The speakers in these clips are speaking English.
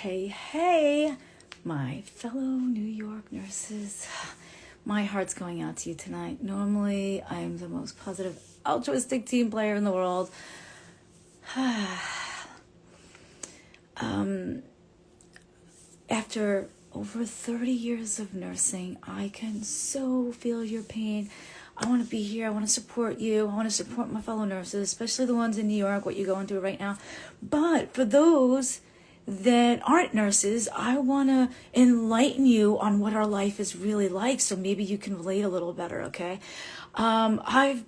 Hey, my fellow New York nurses. My heart's going out to you tonight. Normally, I'm the most positive, altruistic team player in the world. After over 30 years of nursing, I can so feel your pain. I want to be here. I want to support you. I want to support my fellow nurses, especially the ones in New York, what you're going through right now. But for those that aren't nurses, I want to enlighten you on what our life is really like, so maybe you can relate a little better, okay? I'm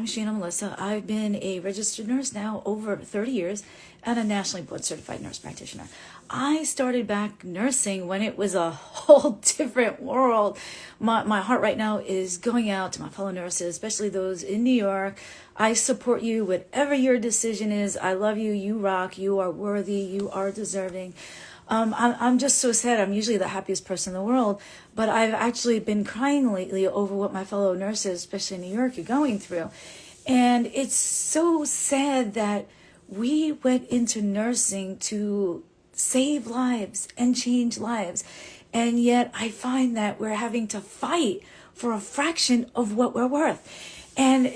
Shayna Melissa. I've been a registered nurse now over 30 years and a nationally board certified nurse practitioner. I started back nursing when it was a whole different world. My heart right now is going out to my fellow nurses, especially those in New York. I support you, whatever your decision is. I love you. You rock. You are worthy. You are deserving. I'm just so sad. I'm usually the happiest person in the world, but I've actually been crying lately over what my fellow nurses, especially in New York, are going through. And it's so sad that we went into nursing to save lives and change lives. And yet I find that we're having to fight for a fraction of what we're worth. And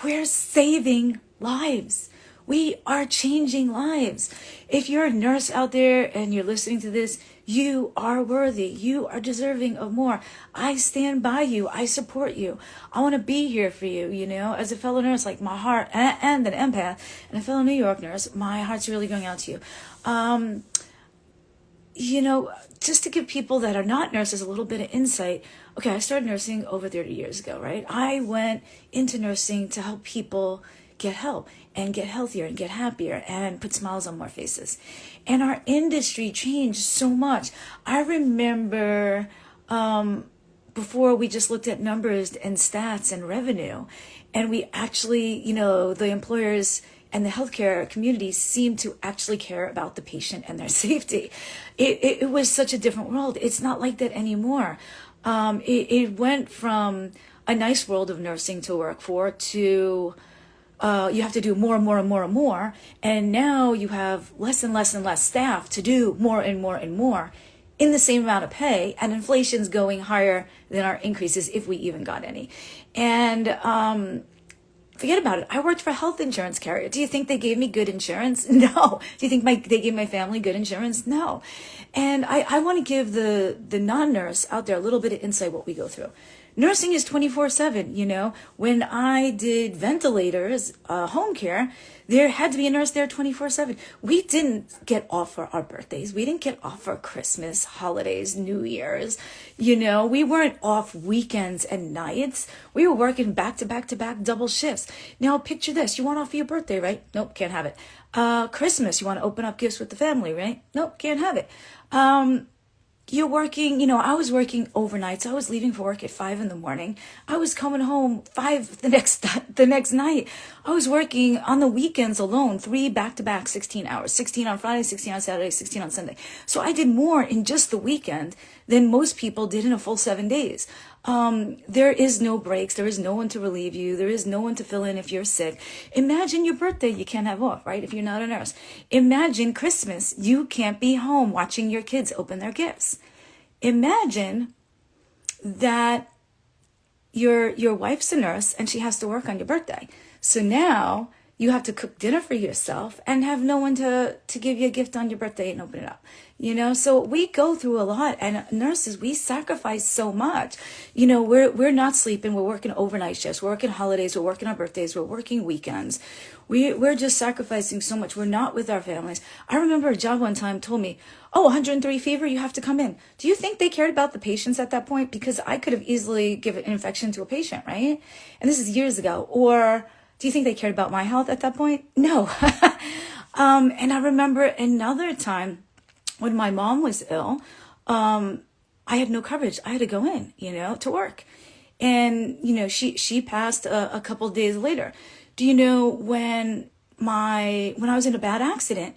we're saving lives. We are changing lives. If you're a nurse out there and you're listening to this, you are worthy. You are deserving of more. I stand by you. I support you. I want to be here for you, as a fellow nurse, like my heart, and an empath, and a fellow New York nurse, my heart's really going out to you. Just to give people that are not nurses a little bit of insight. Okay, I started nursing over 30 years ago, right? I went into nursing to help people get help and get healthier and get happier and put smiles on more faces. And our industry changed so much. I remember before we just looked at numbers and stats and revenue, and we actually, the employers and the healthcare community seemed to actually care about the patient and their safety. It was such a different world. It's not like that anymore. It went from a nice world of nursing to work for to you have to do more and more and more and more. And now you have less and less and less staff to do more and more and more in the same amount of pay. And inflation's going higher than our increases, if we even got any. And forget about it. I worked for a health insurance carrier. Do you think they gave me good insurance? No. Do you think they gave my family good insurance? No. And I want to give the non-nurse out there a little bit of insight what we go through. Nursing is 24/7, When I did ventilators, home care, there had to be a nurse there 24/7. We didn't get off for our birthdays. We didn't get off for Christmas, holidays, New Year's. We weren't off weekends and nights. We were working back to back to back double shifts. Now picture this. You want off for your birthday, right? Nope, can't have it. Christmas, you want to open up gifts with the family, right? Nope, can't have it. You're working, I was working overnights. I was leaving for work at 5 a.m. I was coming home 5 the next night. I was working on the weekends alone, 3 back-to-back 16 hours, 16 on Friday, 16 on Saturday, 16 on Sunday. So I did more in just the weekend than most people did in a full 7 days. There is no breaks. There is no one to relieve you. There is no one to fill in if you're sick. Imagine your birthday you can't have off, right? If you're not a nurse. Imagine Christmas. You can't be home watching your kids open their gifts. Imagine that your wife's a nurse and she has to work on your birthday. So now you have to cook dinner for yourself and have no one to give you a gift on your birthday and open it up. So we go through a lot, and nurses, we sacrifice so much. We're not sleeping. We're working overnight shifts. We're working holidays. We're working on birthdays. We're working weekends. We're just sacrificing so much. We're not with our families. I remember a job one time told me, 103 fever, you have to come in. Do you think they cared about the patients at that point? Because I could have easily given an infection to a patient, right? And this is years ago. Or do you think they cared about my health at that point? No. And I remember another time when my mom was ill, I had no coverage. I had to go in, to work. And, she passed a couple of days later. Do you know when I was in a bad accident,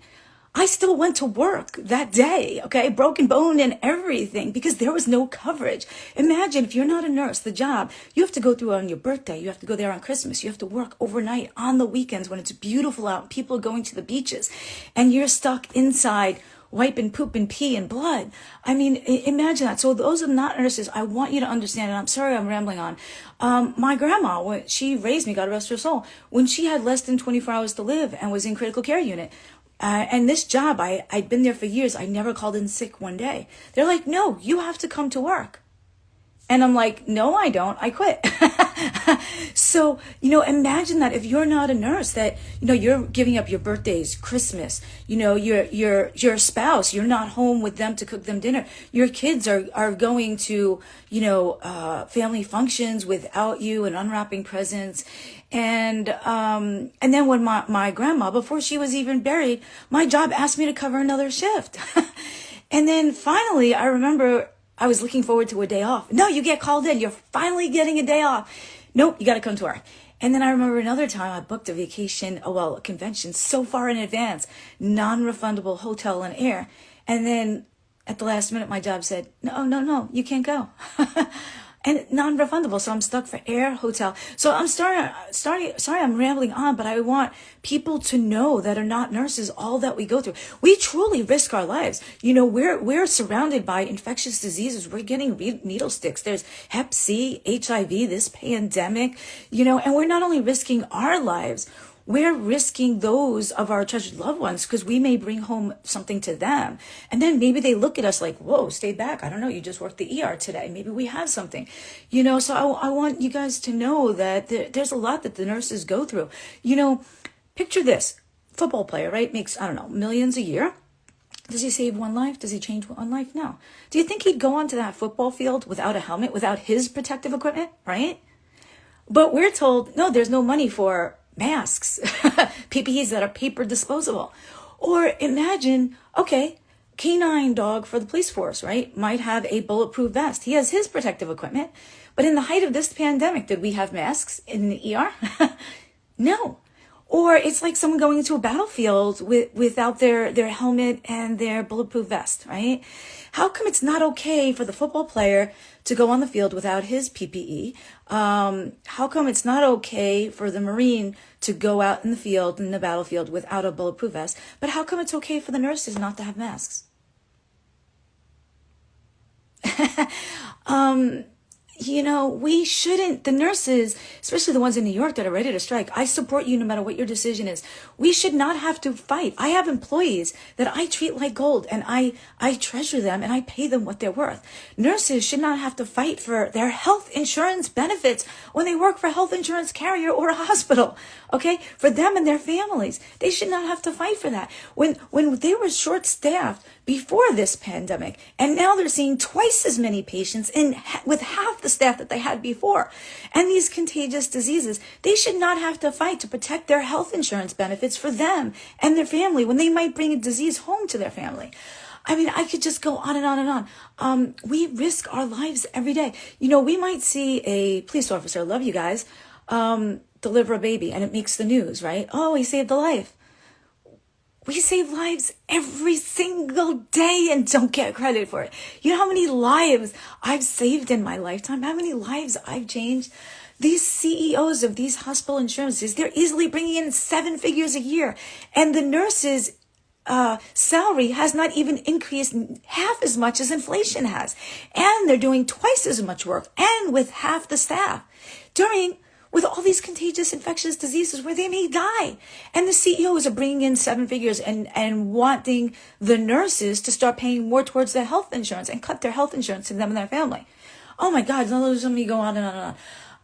I still went to work that day, okay? Broken bone and everything, because there was no coverage. Imagine if you're not a nurse, the job, you have to go through on your birthday. You have to go there on Christmas. You have to work overnight on the weekends when it's beautiful out and people are going to the beaches. And you're stuck inside wiping poop and pee and blood. I mean, imagine that. So those are not nurses. I want you to understand, and I'm sorry I'm rambling on. My grandma, when she raised me, God rest her soul, when she had less than 24 hours to live and was in critical care unit, and this job, I'd been there for years. I never called in sick one day. They're like, no, you have to come to work. And I'm like, no, I don't. I quit. So, imagine that if you're not a nurse, that, you're giving up your birthdays, Christmas, your spouse, you're not home with them to cook them dinner. Your kids are going to, family functions without you and unwrapping presents. And then when my grandma, before she was even buried, my job asked me to cover another shift. And then finally, I remember I was looking forward to a day off. No, you get called in. You're finally getting a day off. Nope, you got to come to work. And then I remember another time I booked a vacation, a convention so far in advance, non-refundable hotel and air. And then at the last minute, my job said, no, you can't go. And non-refundable. So I'm stuck for air, hotel. So I'm sorry, I'm rambling on, but I want people to know that are not nurses all that we go through. We truly risk our lives. We're surrounded by infectious diseases. We're getting needle sticks. There's Hep C, HIV, this pandemic, and we're not only risking our lives, we're risking those of our treasured loved ones because we may bring home something to them. And then maybe they look at us like, whoa, stay back. I don't know. You just worked the ER today. Maybe we have something, so I want you guys to know that there's a lot that the nurses go through. Picture this football player, right? Makes, I don't know, millions a year. Does he save one life? Does he change one life? No. Do you think he'd go onto that football field without a helmet, without his protective equipment? Right? But we're told, no, there's no money for masks, PPEs that are paper disposable. Or imagine, okay, canine dog for the police force, right? Might have a bulletproof vest. He has his protective equipment. But in the height of this pandemic, did we have masks in the ER? No. Or it's like someone going into a battlefield without their helmet and their bulletproof vest, right? How come it's not okay for the football player to go on the field without his PPE? How come it's not okay for the Marine to go out in the field, in the battlefield, without a bulletproof vest? But how come it's okay for the nurses not to have masks? We shouldn't, the nurses, especially the ones in New York that are ready to strike, I support you no matter what your decision is. We should not have to fight. I have employees that I treat like gold, and I treasure them, and I pay them what they're worth. Nurses should not have to fight for their health insurance benefits when they work for a health insurance carrier or a hospital. Okay? For them and their families. They should not have to fight for that. When they were short-staffed before this pandemic, and now they're seeing twice as many patients with half the staff that they had before. And these contagious diseases, they should not have to fight to protect their health insurance benefits for them and their family when they might bring a disease home to their family. I mean, I could just go on and on and on. We risk our lives every day. We might see a police officer, love you guys, deliver a baby, and it makes the news, right? Oh, he saved a life. We save lives every single day and don't get credit for it. You know how many lives I've saved in my lifetime? How many lives I've changed? These CEOs of these hospital insurances, they're easily bringing in 7 figures a year. And the nurses' salary has not even increased half as much as inflation has. And they're doing twice as much work and with half the staff with all these contagious infectious diseases where they may die. And the CEOs are bringing in 7 figures and wanting the nurses to start paying more towards their health insurance and cut their health insurance to them and their family. Oh my God, don't let me go on and on and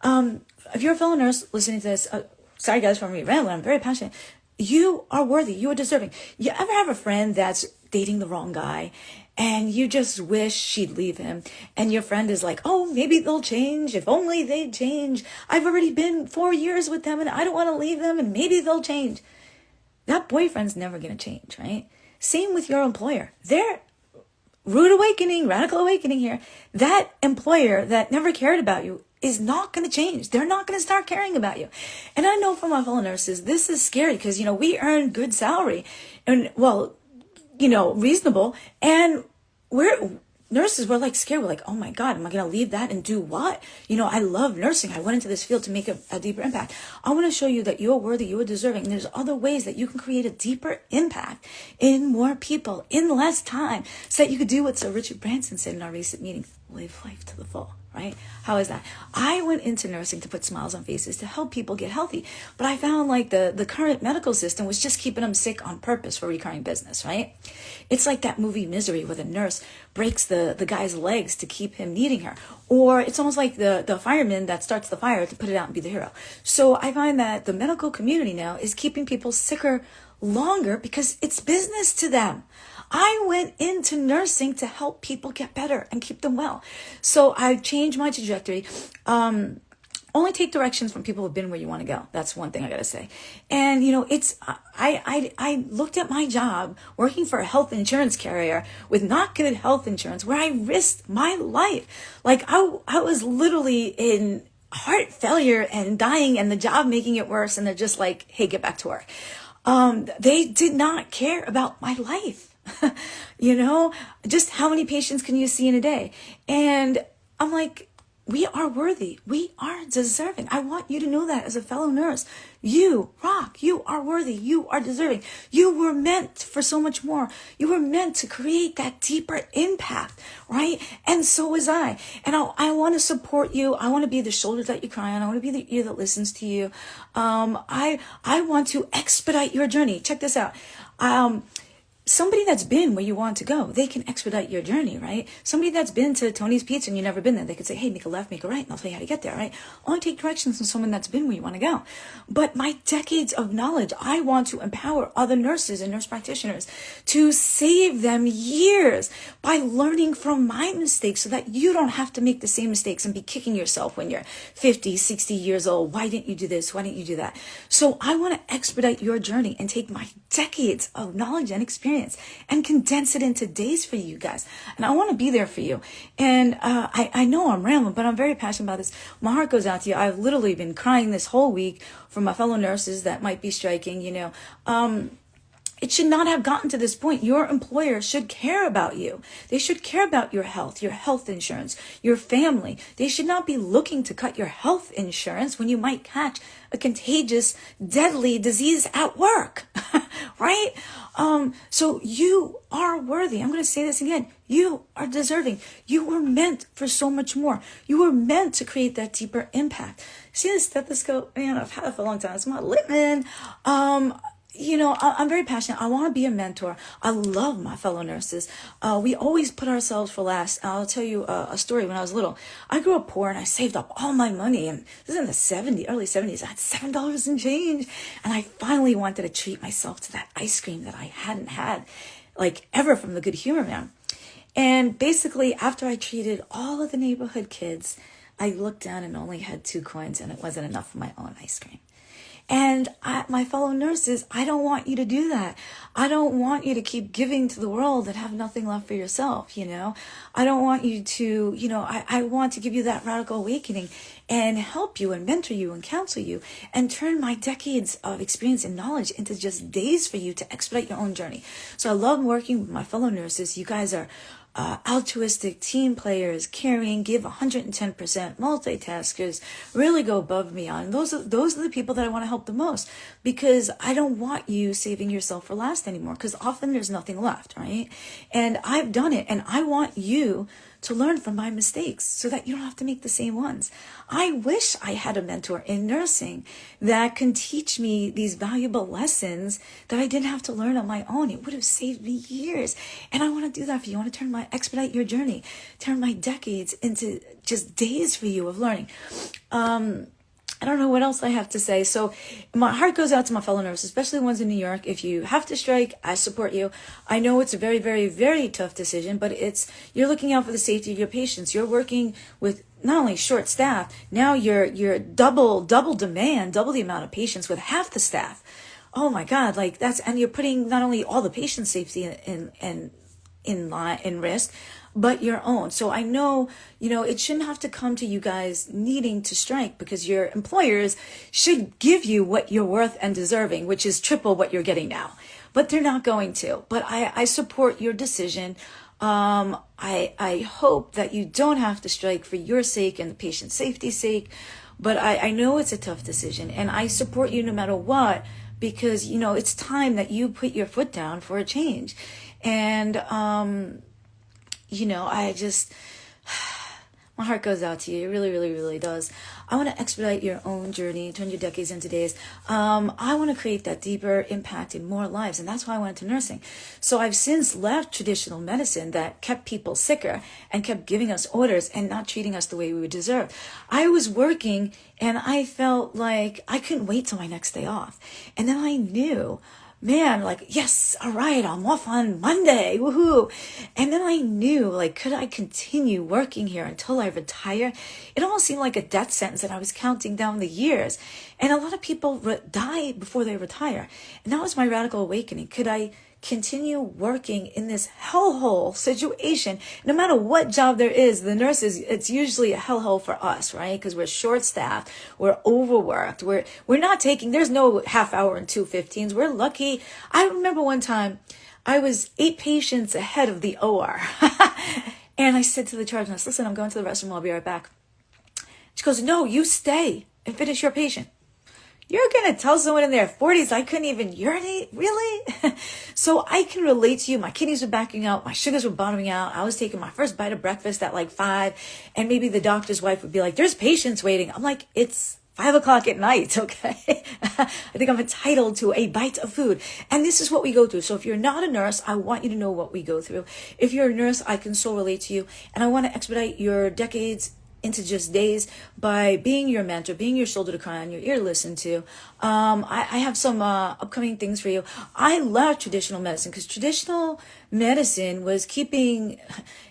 on. If you're a fellow nurse listening to this, sorry guys for me rambling, I'm very passionate. You are worthy, you are deserving. You ever have a friend that's dating the wrong guy and you just wish she'd leave him, and your friend is like, oh, maybe they'll change, if only they'd change. I've already been 4 years with them and I don't want to leave them, and maybe they'll change. That boyfriend's never going to change, right? Same with your employer. They're radical awakening here. That employer that never cared about you is not going to change. They're not going to start caring about you. And I know for my fellow nurses, this is scary because, we earn good salary and, reasonable. And nurses were like scared. We're like, oh my God, am I going to leave that and do what? I love nursing. I went into this field to make a deeper impact. I want to show you that you're worthy, you're deserving. And there's other ways that you can create a deeper impact in more people in less time so that you could do what Sir Richard Branson said in our recent meeting, live life to the full. Right? How is that? I went into nursing to put smiles on faces, to help people get healthy. But I found like the current medical system was just keeping them sick on purpose for recurring business, right? It's like that movie Misery where the nurse breaks the guy's legs to keep him needing her. Or it's almost like the fireman that starts the fire to put it out and be the hero. So I find that the medical community now is keeping people sicker longer because it's business to them. I went into nursing to help people get better and keep them well. So I've changed my trajectory. Only take directions from people who've been where you want to go. That's one thing I got to say. And, I looked at my job working for a health insurance carrier with not good health insurance where I risked my life. Like I was literally in heart failure and dying and the job making it worse. And they're just like, hey, get back to work. They did not care about my life. Just how many patients can you see in a day? And I'm like, we are worthy. We are deserving. I want you to know that as a fellow nurse. You rock. You are worthy. You are deserving. You were meant for so much more. You were meant to create that deeper impact, right? And so was I. And I want to support you. I want to be the shoulder that you cry on. I want to be the ear that listens to you. I want to expedite your journey. Check this out. Somebody that's been where you want to go, they can expedite your journey, right? Somebody that's been to Tony's Pizza and you've never been there, they could say, hey, make a left, make a right, and I'll tell you how to get there, right? Only take directions from someone that's been where you want to go. But my decades of knowledge, I want to empower other nurses and nurse practitioners to save them years by learning from my mistakes so that you don't have to make the same mistakes and be kicking yourself when you're 50, 60 years old. Why didn't you do this? Why didn't you do that? So I want to expedite your journey and take my decades of knowledge and experience and condense it into days for you guys. And I want to be there for you. And I know I'm rambling, but I'm very passionate about this. My heart goes out to you. I've literally been crying this whole week for my fellow nurses that might be striking, It should not have gotten to this point. Your employer should care about you. They should care about your health insurance, your family. They should not be looking to cut your health insurance when you might catch a contagious, deadly disease at work, right? So you are worthy. I'm going to say this again. You are deserving. You were meant for so much more. You were meant to create that deeper impact. See this stethoscope? Man, I've had it for a long time. It's my Littman. I'm very passionate. I want to be a mentor. I love my fellow nurses. We always put ourselves for last. I'll tell you a story. When I was little, I grew up poor and I saved up all my money. And this is in the early 70s. I had $7 and change. And I finally wanted to treat myself to that ice cream that I hadn't had like ever from the Good Humor Man. And basically, after I treated all of the neighborhood kids, I looked down and only had 2 coins and it wasn't enough for my own ice cream. And my fellow nurses, I don't want you to do that. I don't want you to keep giving to the world and have nothing left for yourself, I don't want you to, I want to give you that radical awakening and help you and mentor you and counsel you and turn my decades of experience and knowledge into just days for you to expedite your own journey. So I love working with my fellow nurses. You guys are altruistic team players, caring, give 110%, multitaskers, really go above and beyond. Those are the people that I want to help the most, because I don't want you saving yourself for last anymore, because often there's nothing left, right? And I've done it, and I want you to learn from my mistakes so that you don't have to make the same ones. I wish I had a mentor in nursing that can teach me these valuable lessons that I didn't have to learn on my own. It would have saved me years. And I want to do that for you. I want to expedite your journey, turn my decades into just days for you of learning. I don't know what else I have to say. So my heart goes out to my fellow nurses, especially the ones in New York. If you have to strike, I support you. I know it's a very, very, very tough decision, but you're looking out for the safety of your patients. You're working with not only short staff, now you're double demand, double the amount of patients with half the staff. Oh my God, and you're putting not only all the patient safety in risk, but your own. So I know, it shouldn't have to come to you guys needing to strike, because your employers should give you what you're worth and deserving, which is triple what you're getting now. But they're not going to. But I support your decision. I hope that you don't have to strike for your sake and the patient's safety's sake, but I know it's a tough decision, and I support you no matter what, because, you know, it's time that you put your foot down for a change. And, you know, my heart goes out to you. It really, really, really does. I want to expedite your own journey, turn your decades into days. I want to create that deeper impact in more lives, and that's why I went into nursing. So I've since left traditional medicine that kept people sicker and kept giving us orders and not treating us the way we would deserve. I was working, and I felt like I couldn't wait till my next day off. And then I knew, man, like, yes, all right, I'm off on Monday, woohoo. And then I knew, like, could I continue working here until I retire? It almost seemed like a death sentence, and I was counting down the years. And a lot of people die before they retire. And that was my radical awakening. Could I continue working in this hellhole situation? No matter what job there is, the nurses, it's usually a hellhole for us, right? Because we're short-staffed, we're overworked, we're not taking, there's no half hour and 2:15s. We're lucky. I remember one time I was 8 patients ahead of the OR. And I said to the charge nurse, listen, I'm going to the restroom, I'll be right back. She goes, no, you stay and finish your patient. You're going to tell someone in their 40s I couldn't even urinate? Really? So I can relate to you. My kidneys were backing out. My sugars were bottoming out. I was taking my first bite of breakfast at like 5. And maybe the doctor's wife would be like, there's patients waiting. I'm like, it's 5 o'clock at night, okay? I think I'm entitled to a bite of food. And this is what we go through. So if you're not a nurse, I want you to know what we go through. If you're a nurse, I can so relate to you. And I want to expedite your decades into just days by being your mentor, being your shoulder to cry on, your ear to listen to. I have some upcoming things for you. I love traditional medicine because traditional medicine was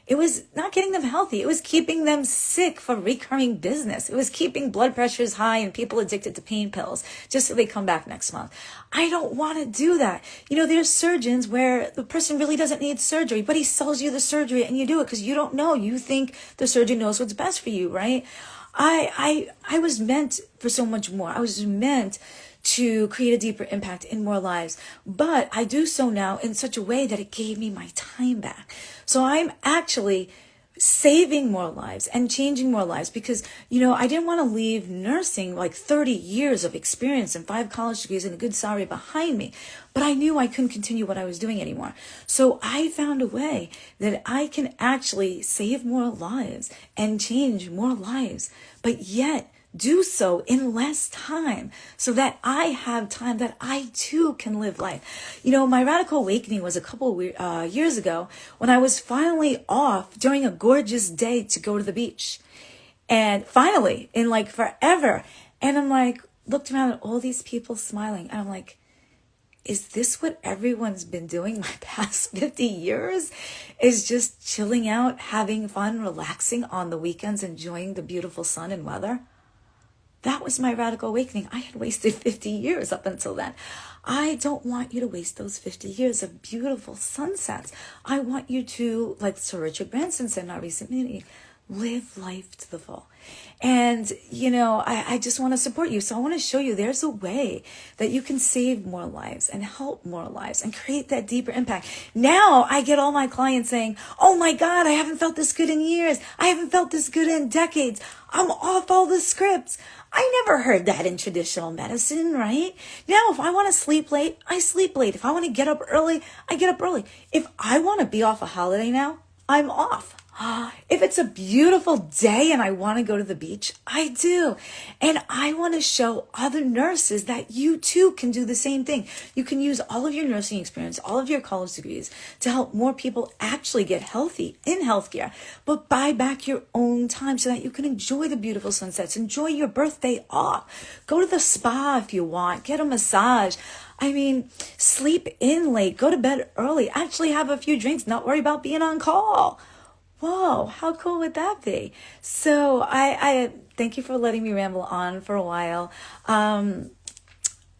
it was not getting them healthy. It was keeping them sick for recurring business. It was keeping blood pressures high and people addicted to pain pills just so they come back next month. I don't want to do that. You know, there's surgeons where the person really doesn't need surgery, but he sells you the surgery and you do it because you don't know. You think the surgeon knows what's best for you, right? I was meant for so much more. I was meant to create a deeper impact in more lives, but I do so now in such a way that it gave me my time back. So I'm actually saving more lives and changing more lives because, you know, I didn't want to leave nursing, like 30 years of experience and 5 college degrees and a good salary behind me, but I knew I couldn't continue what I was doing anymore. So I found a way that I can actually save more lives and change more lives, but yet do so in less time so that I have time that I too can live life. You know, my radical awakening was a couple years ago when I was finally off during a gorgeous day to go to the beach. And finally, in like forever. And I'm like, looked around at all these people smiling. And I'm like, is this what everyone's been doing my past 50 years? Is just chilling out, having fun, relaxing on the weekends, enjoying the beautiful sun and weather? That was my radical awakening. I had wasted 50 years up until then. I don't want you to waste those 50 years of beautiful sunsets. I want you to, like Sir Richard Branson said in our recent meeting, live life to the full. And, you know, I just want to support you. So I want to show you there's a way that you can save more lives and help more lives and create that deeper impact. Now I get all my clients saying, oh my God, I haven't felt this good in years. I haven't felt this good in decades. I'm off all the scripts. I never heard that in traditional medicine, right? Now, if I want to sleep late, I sleep late. If I want to get up early, I get up early. If I want to be off a holiday now, I'm off. If it's a beautiful day and I want to go to the beach, I do. And I want to show other nurses that you too can do the same thing. You can use all of your nursing experience, all of your college degrees to help more people actually get healthy in healthcare, but buy back your own time so that you can enjoy the beautiful sunsets, enjoy your birthday off, go to the spa if you want, get a massage. I mean, sleep in late, go to bed early, actually have a few drinks, not worry about being on call. Whoa, how cool would that be? So I thank you for letting me ramble on for a while. I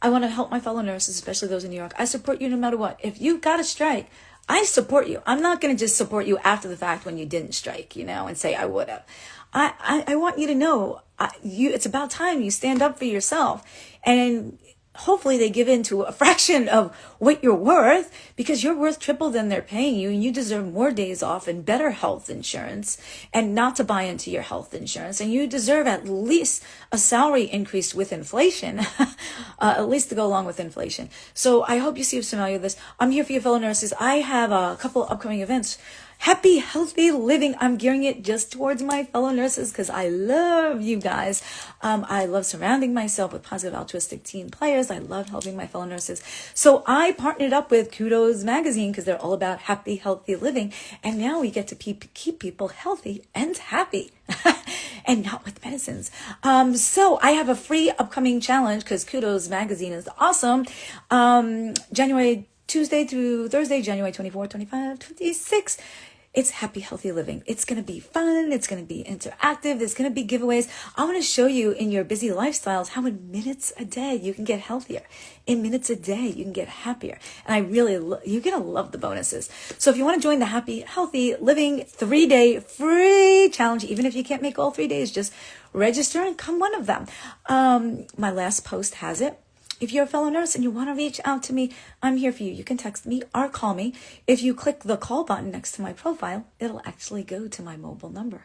want to help my fellow nurses, especially those in New York. I support you no matter what. If you've got a strike, I support you. I'm not going to just support you after the fact when you didn't strike, you know, and say I would have. I want you to know it's about time you stand up for yourself. And hopefully they give in to a fraction of what you're worth, because you're worth triple than they're paying you, and you deserve more days off and better health insurance, and not to buy into your health insurance. And you deserve at least a salary increase with inflation, at least to go along with inflation. So I hope you see some value of this. I'm here for your fellow nurses. I have a couple upcoming events. Happy, healthy living. I'm gearing it just towards my fellow nurses because I love you guys. I love surrounding myself with positive, altruistic team players. I love helping my fellow nurses. So I partnered up with Kudos Magazine because they're all about happy, healthy living. And now we get to keep people healthy and happy and not with medicines. So I have a free upcoming challenge because Kudos Magazine is awesome. Tuesday through Thursday, January 24, 25, 26. It's happy, healthy living. It's going to be fun. It's going to be interactive. There's going to be giveaways. I want to show you in your busy lifestyles how in minutes a day you can get healthier. In minutes a day, you can get happier. And you're going to love the bonuses. So if you want to join the Happy, Healthy Living 3-day free challenge, even if you can't make all 3 days, just register and come one of them. My last post has it. If you're a fellow nurse and you want to reach out to me, I'm here for you. You can text me or call me. If you click the call button next to my profile, it'll actually go to my mobile number.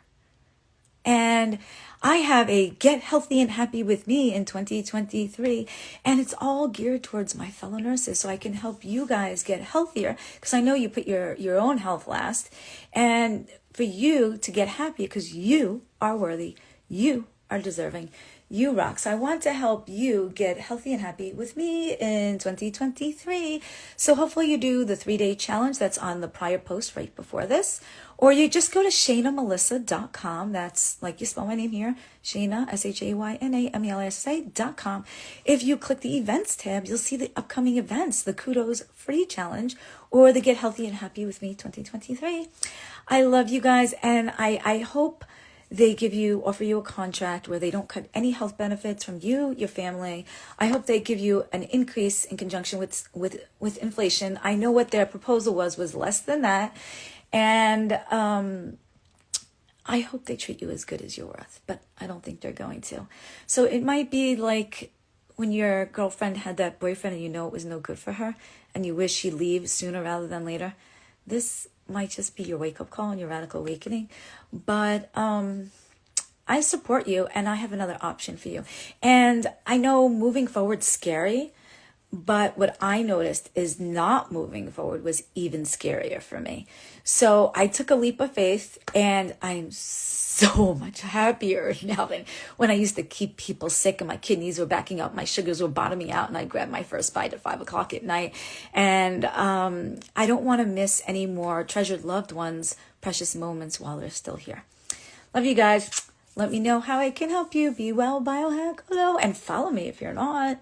And I have a Get Healthy and Happy with Me in 2023, and it's all geared towards my fellow nurses so I can help you guys get healthier, because I know you put your own health last, and for you to get happy because you are worthy, you are deserving. You rock. So I want to help you get healthy and happy with me in 2023. So hopefully you do the 3-day challenge that's on the prior post right before this. Or you just go to ShaynaMelissa.com. That's like you spell my name here. Shayna, ShaynaMelissa.com. If you click the events tab, you'll see the upcoming events, the Kudos Free Challenge or the Get Healthy and Happy with Me 2023. I love you guys, and I hope they offer you a contract where they don't cut any health benefits from you, your family. I hope they give you an increase in conjunction with inflation. I know what their proposal was less than that. And I hope they treat you as good as you're worth, but I don't think they're going to. So it might be like when your girlfriend had that boyfriend and you know it was no good for her and you wish she'd leave sooner rather than later. This might just be your wake-up call and your radical awakening. But I support you, and I have another option for you. And I know moving forward's scary, but what I noticed is not moving forward was even scarier for me. So I took a leap of faith, and I'm so much happier now than when I used to keep people sick and my kidneys were backing up, my sugars were bottoming out, and I'd grab my first bite at 5 o'clock at night. And I don't want to miss any more treasured loved ones, precious moments while they're still here. Love you guys. Let me know how I can help you. Be well, biohack, hello, and follow me if you're not.